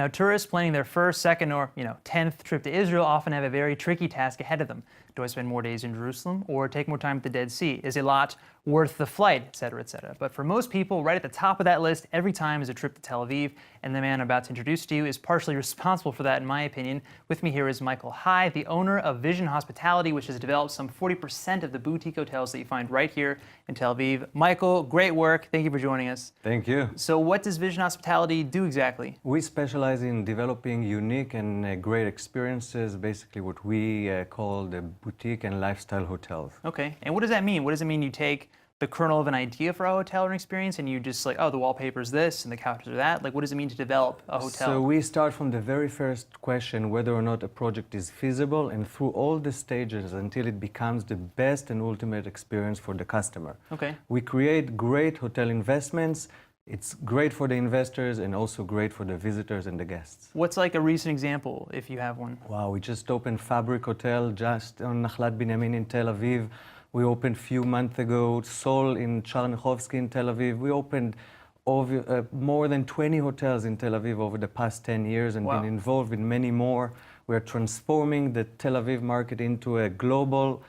Now, tourists planning their first, second, or 10th trip to Israel often have a very tricky task ahead of them. Do I spend more days in Jerusalem or take more time at the Dead Sea? Is a lot worth the flight, etc., etc.? But for most people, right at the top of that list every time is a trip to Tel Aviv, and the man I'm about to introduce to you is partially responsible for that, in my opinion. With me here is Michael High, the owner of Vision Hospitality, which has developed some 40% of the boutique hotels that you find right here in Tel Aviv. Michael, great work. Thank you for joining us. Thank you. So what does Vision Hospitality do exactly? We specialize in developing unique and great experiences, basically what we call the boutique and lifestyle hotels. Okay, and what does that mean? What does it mean you take the kernel of an idea for a hotel or an experience and you just like, oh, the wallpaper's this and the couches are that? Like, what does it mean to develop a hotel? So we start from the very first question, whether or not a project is feasible, and through all the stages until it becomes the best and ultimate experience for the customer. Okay. We create great hotel investments. It's great for the investors and also great for the visitors and the guests. What's like a recent example, if you have one? Wow, we just opened Fabric Hotel just on Nachlat Binyamin in Tel Aviv. We opened a few months ago Sol in Charnichovsky in Tel Aviv. We opened more than 20 hotels in Tel Aviv over the past 10 years and Wow. been involved in many more. We're transforming the Tel Aviv market into a global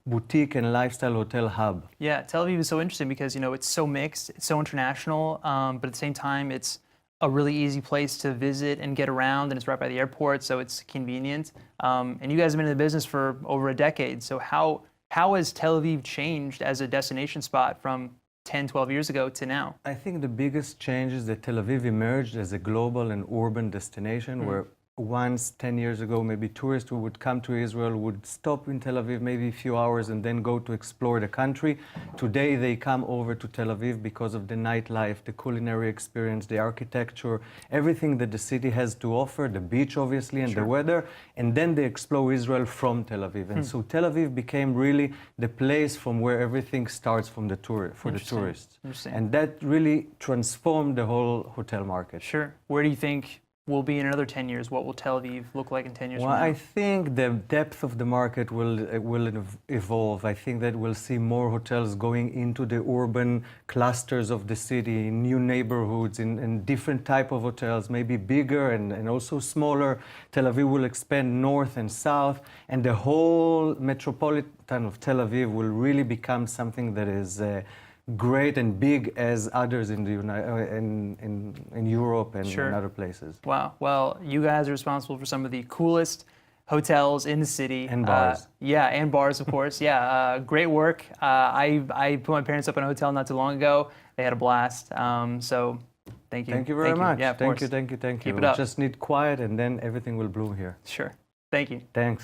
boutique and lifestyle hotel hub. Yeah, Tel Aviv is so interesting because, it's so mixed, it's so international, but at the same time, it's a really easy place to visit and get around, and it's right by the airport, so it's convenient. And you guys have been in the business for over a decade, so how has Tel Aviv changed as a destination spot from 10, 12 years ago to now? I think the biggest change is that Tel Aviv emerged as a global and urban destination where once 10 years ago, maybe tourists who would come to Israel would stop in Tel Aviv maybe a few hours and then go to explore the country. Today they come over to Tel Aviv because of the nightlife, the culinary experience, the architecture, everything that the city has to offer, the beach obviously and the weather, and then they explore Israel from Tel Aviv. And so Tel Aviv became really the place from where everything starts from the for the tourists. And that really transformed the whole hotel market. Sure. Where do you think we'll be in another 10 years? What will Tel Aviv look like in 10 years Well, from now? I think the depth of the market will evolve. I think that we'll see more hotels going into the urban clusters of the city, new neighborhoods, in different type of hotels, maybe bigger and also smaller. Tel Aviv will expand north and south, and the whole metropolitan of Tel Aviv will really become something that is great and big as others in the in Europe and in other places. Wow. Well, you guys are responsible for some of the coolest hotels in the city. And bars. Yeah, and bars, of course. Yeah, great work. I put my parents up in a hotel not too long ago. They had a blast. So thank you. Thank you very much. Yeah, of course. Thank you. Keep it up. Just need quiet and then everything will bloom here. Sure. Thank you. Thanks.